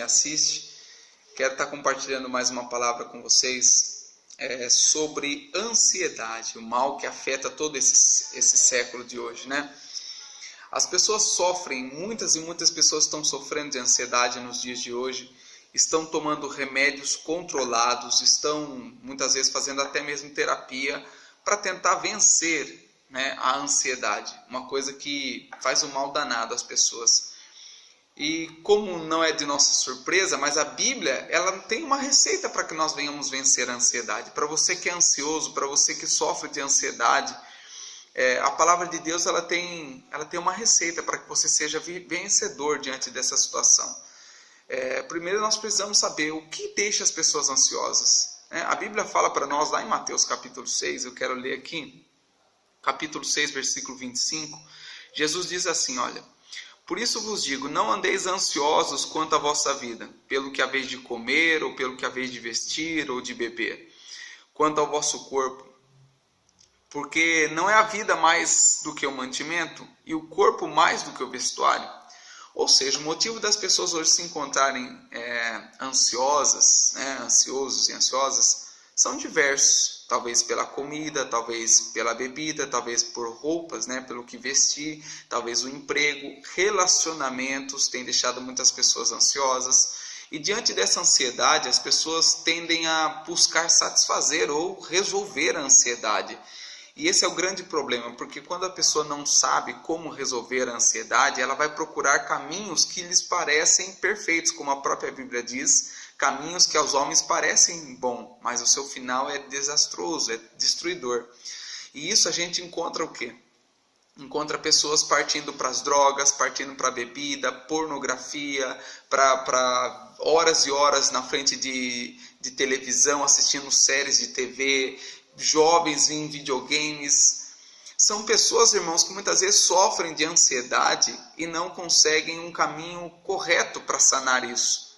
me assiste. Quero estar compartilhando mais uma palavra com vocês sobre ansiedade, o mal que afeta todo esse século de hoje, né? As pessoas sofrem, muitas e muitas pessoas estão sofrendo de ansiedade nos dias de hoje, estão tomando remédios controlados, estão muitas vezes fazendo até mesmo terapia para tentar vencer, né, a ansiedade, uma coisa que faz um mal danado às pessoas. E como não é de nossa surpresa, mas a Bíblia ela tem uma receita para que nós venhamos vencer a ansiedade. Para você que é ansioso, para você que sofre de ansiedade, a palavra de Deus ela tem uma receita para que você seja vencedor diante dessa situação. Primeiro nós precisamos saber o que deixa as pessoas ansiosas. A Bíblia fala para nós lá em Mateus capítulo 6, eu quero ler aqui, capítulo 6, versículo 25, Jesus diz assim, olha: por isso vos digo, não andeis ansiosos quanto à vossa vida, pelo que haveis de comer, ou pelo que haveis de vestir, ou de beber, quanto ao vosso corpo, porque não é a vida mais do que o mantimento, e o corpo mais do que o vestuário. Ou seja, o motivo das pessoas hoje se encontrarem ansiosas, ansiosos e ansiosas, são diversos. Talvez pela comida, talvez pela bebida, talvez por roupas, pelo que vestir, talvez o emprego, relacionamentos têm deixado muitas pessoas ansiosas. E diante dessa ansiedade, as pessoas tendem a buscar satisfazer ou resolver a ansiedade. E esse é o grande problema, porque quando a pessoa não sabe como resolver a ansiedade, ela vai procurar caminhos que lhes parecem perfeitos, como a própria Bíblia diz, caminhos que aos homens parecem bom, mas o seu final é desastroso, é destruidor. E isso a gente encontra o quê? Encontra pessoas partindo para as drogas, partindo para a bebida, pornografia, para horas e horas na frente de televisão, assistindo séries de TV, jovens em videogames. São pessoas, irmãos, que muitas vezes sofrem de ansiedade e não conseguem um caminho correto para sanar isso,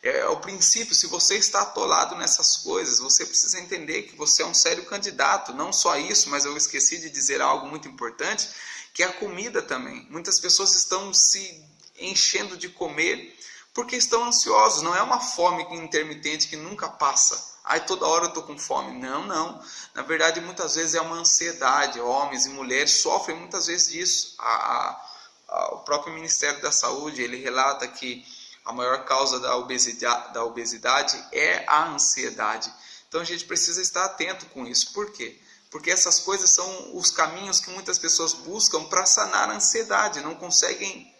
É o princípio. Se você está atolado nessas coisas, você precisa entender que você é um sério candidato. Não só isso, mas eu esqueci de dizer algo muito importante, que é a comida também. Muitas pessoas estão se enchendo de comer porque estão ansiosos. Não é uma fome intermitente que nunca passa. Toda hora eu estou com fome. Não. Na verdade, muitas vezes é uma ansiedade. Homens e mulheres sofrem muitas vezes disso. O próprio Ministério da Saúde, ele relata que a maior causa da obesidade é a ansiedade. Então a gente precisa estar atento com isso. Por quê? Porque essas coisas são os caminhos que muitas pessoas buscam para sanar a ansiedade. Não conseguem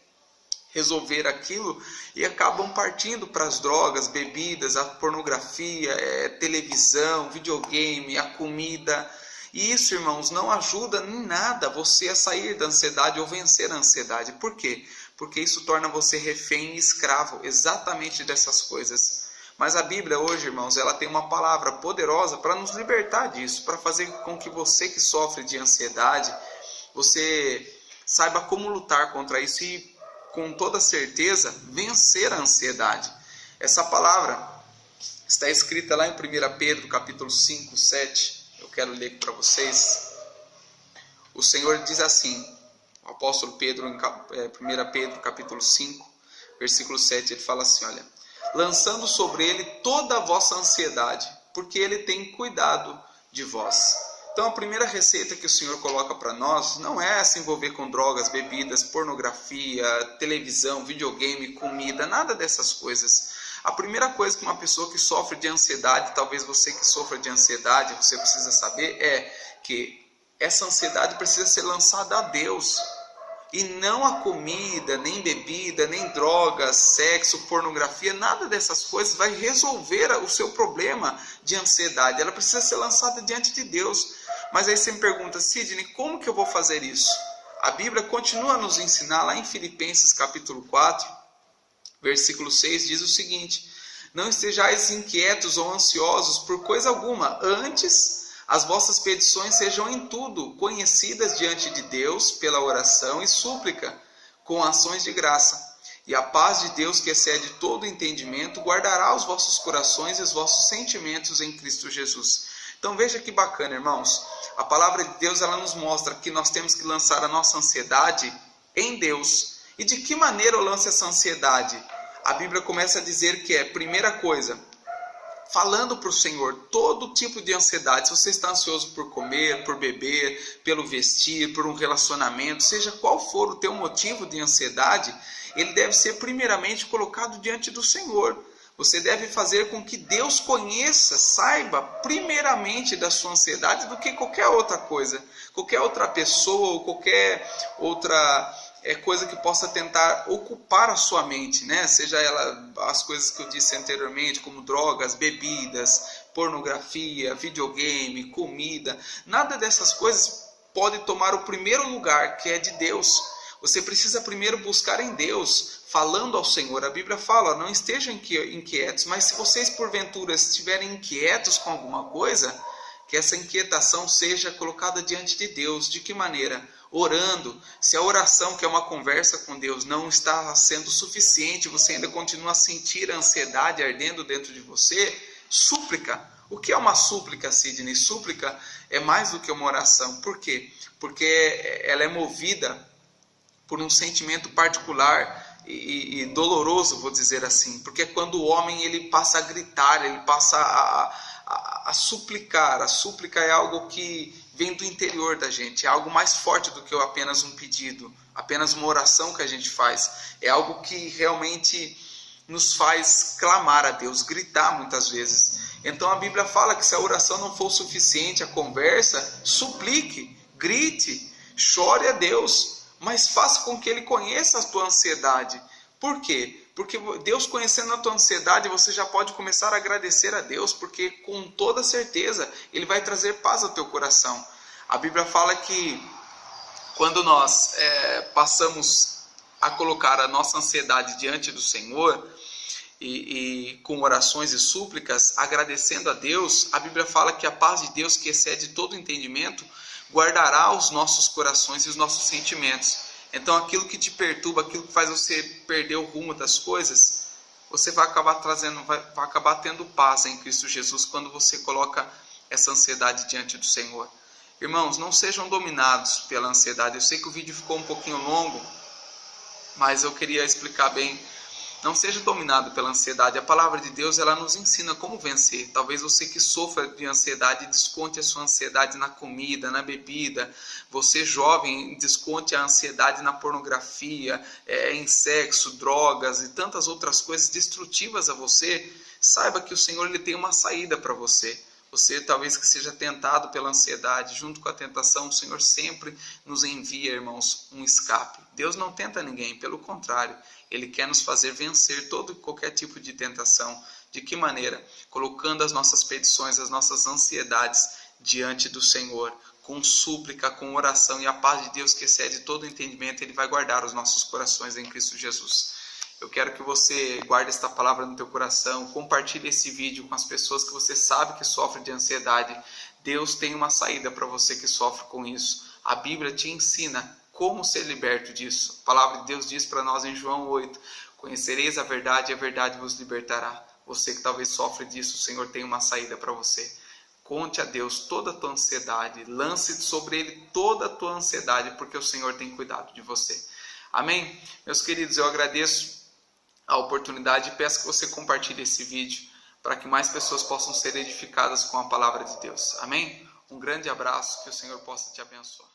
resolver aquilo e acabam partindo para as drogas, bebidas, a pornografia, televisão, videogame, a comida. E isso, irmãos, não ajuda em nada você a sair da ansiedade ou vencer a ansiedade. Por quê? Porque isso torna você refém e escravo exatamente dessas coisas. Mas a Bíblia hoje, irmãos, ela tem uma palavra poderosa para nos libertar disso, para fazer com que você que sofre de ansiedade, você saiba como lutar contra isso e, com toda certeza, vencer a ansiedade. Essa palavra está escrita lá em 1 Pedro, capítulo 5, 7. Eu quero ler para vocês. O Senhor diz assim, o apóstolo Pedro, em 1 Pedro, capítulo 5, versículo 7, ele fala assim, olha: lançando sobre ele toda a vossa ansiedade, porque ele tem cuidado de vós. Então a primeira receita que o Senhor coloca para nós não é se envolver com drogas, bebidas, pornografia, televisão, videogame, comida, nada dessas coisas. A primeira coisa que uma pessoa que sofre de ansiedade, talvez você que sofra de ansiedade, você precisa saber é que essa ansiedade precisa ser lançada a Deus. E não a comida, nem bebida, nem drogas, sexo, pornografia, nada dessas coisas vai resolver o seu problema de ansiedade. Ela precisa ser lançada diante de Deus. Mas aí você me pergunta, Sidney, como que eu vou fazer isso? A Bíblia continua a nos ensinar lá em Filipenses capítulo 4, versículo 6, diz o seguinte: não estejais inquietos ou ansiosos por coisa alguma, antes as vossas petições sejam em tudo conhecidas diante de Deus pela oração e súplica, com ações de graça. E a paz de Deus, que excede todo entendimento, guardará os vossos corações e os vossos sentimentos em Cristo Jesus. Então veja que bacana, irmãos. A palavra de Deus ela nos mostra que nós temos que lançar a nossa ansiedade em Deus. E de que maneira eu lanço essa ansiedade? a Bíblia começa a dizer que primeira coisa, falando para o Senhor todo tipo de ansiedade. Se você está ansioso por comer, por beber, pelo vestir, por um relacionamento, seja qual for o teu motivo de ansiedade, ele deve ser primeiramente colocado diante do Senhor. Você deve fazer com que Deus conheça, saiba primeiramente da sua ansiedade do que qualquer outra coisa, qualquer outra pessoa ou qualquer outra coisa que possa tentar ocupar a sua mente, né? Seja ela as coisas que eu disse anteriormente, como drogas, bebidas, pornografia, videogame, comida. Nada dessas coisas pode tomar o primeiro lugar, que é de Deus. Você precisa primeiro buscar em Deus, falando ao Senhor. A Bíblia fala, não estejam inquietos, mas se vocês porventura estiverem inquietos com alguma coisa, que essa inquietação seja colocada diante de Deus. De que maneira? Orando. Se a oração, que é uma conversa com Deus, não está sendo suficiente, você ainda continua a sentir a ansiedade ardendo dentro de você, súplica. O que é uma súplica, Sidney? Súplica é mais do que uma oração. Por quê? Porque ela é movida por um sentimento particular e doloroso, vou dizer assim. Porque quando o homem ele passa a gritar, ele passa a suplicar. A súplica é algo que vem do interior da gente, é algo mais forte do que apenas um pedido, apenas uma oração que a gente faz. É algo que realmente nos faz clamar a Deus, gritar muitas vezes. Então a Bíblia fala que se a oração não for suficiente, a conversa, suplique, grite, chore a Deus, mas faça com que Ele conheça a tua ansiedade. Por quê? Porque Deus conhecendo a tua ansiedade, você já pode começar a agradecer a Deus, porque com toda certeza Ele vai trazer paz ao teu coração. A Bíblia fala que quando nós passamos a colocar a nossa ansiedade diante do Senhor, e com orações e súplicas, agradecendo a Deus, a Bíblia fala que a paz de Deus, que excede todo entendimento, guardará os nossos corações e os nossos sentimentos. Então aquilo que te perturba, aquilo que faz você perder o rumo das coisas, você vai acabar tendo paz em Cristo Jesus quando você coloca essa ansiedade diante do Senhor. Irmãos, não sejam dominados pela ansiedade. Eu sei que o vídeo ficou um pouquinho longo, mas eu queria explicar bem. Não seja dominado pela ansiedade. A palavra de Deus, ela nos ensina como vencer. Talvez você que sofra de ansiedade, desconte a sua ansiedade na comida, na bebida. Você jovem, desconte a ansiedade na pornografia, em sexo, drogas e tantas outras coisas destrutivas a você. Saiba que o Senhor ele tem uma saída para você. Você talvez que seja tentado pela ansiedade, junto com a tentação, o Senhor sempre nos envia, irmãos, um escape. Deus não tenta ninguém, pelo contrário, Ele quer nos fazer vencer todo e qualquer tipo de tentação. De que maneira? Colocando as nossas petições, as nossas ansiedades diante do Senhor, com súplica, com oração, e a paz de Deus que excede todo entendimento, Ele vai guardar os nossos corações em Cristo Jesus. Eu quero que você guarde esta palavra no teu coração, compartilhe esse vídeo com as pessoas que você sabe que sofrem de ansiedade. Deus tem uma saída para você que sofre com isso. A Bíblia te ensina como ser liberto disso. A palavra de Deus diz para nós em João 8, conhecereis a verdade e a verdade vos libertará. Você que talvez sofre disso, o Senhor tem uma saída para você. Conte a Deus toda a tua ansiedade, lance sobre Ele toda a tua ansiedade, porque o Senhor tem cuidado de você. Amém? Meus queridos, eu agradeço a oportunidade e peço que você compartilhe esse vídeo para que mais pessoas possam ser edificadas com a palavra de Deus. Amém? Um grande abraço, que o Senhor possa te abençoar.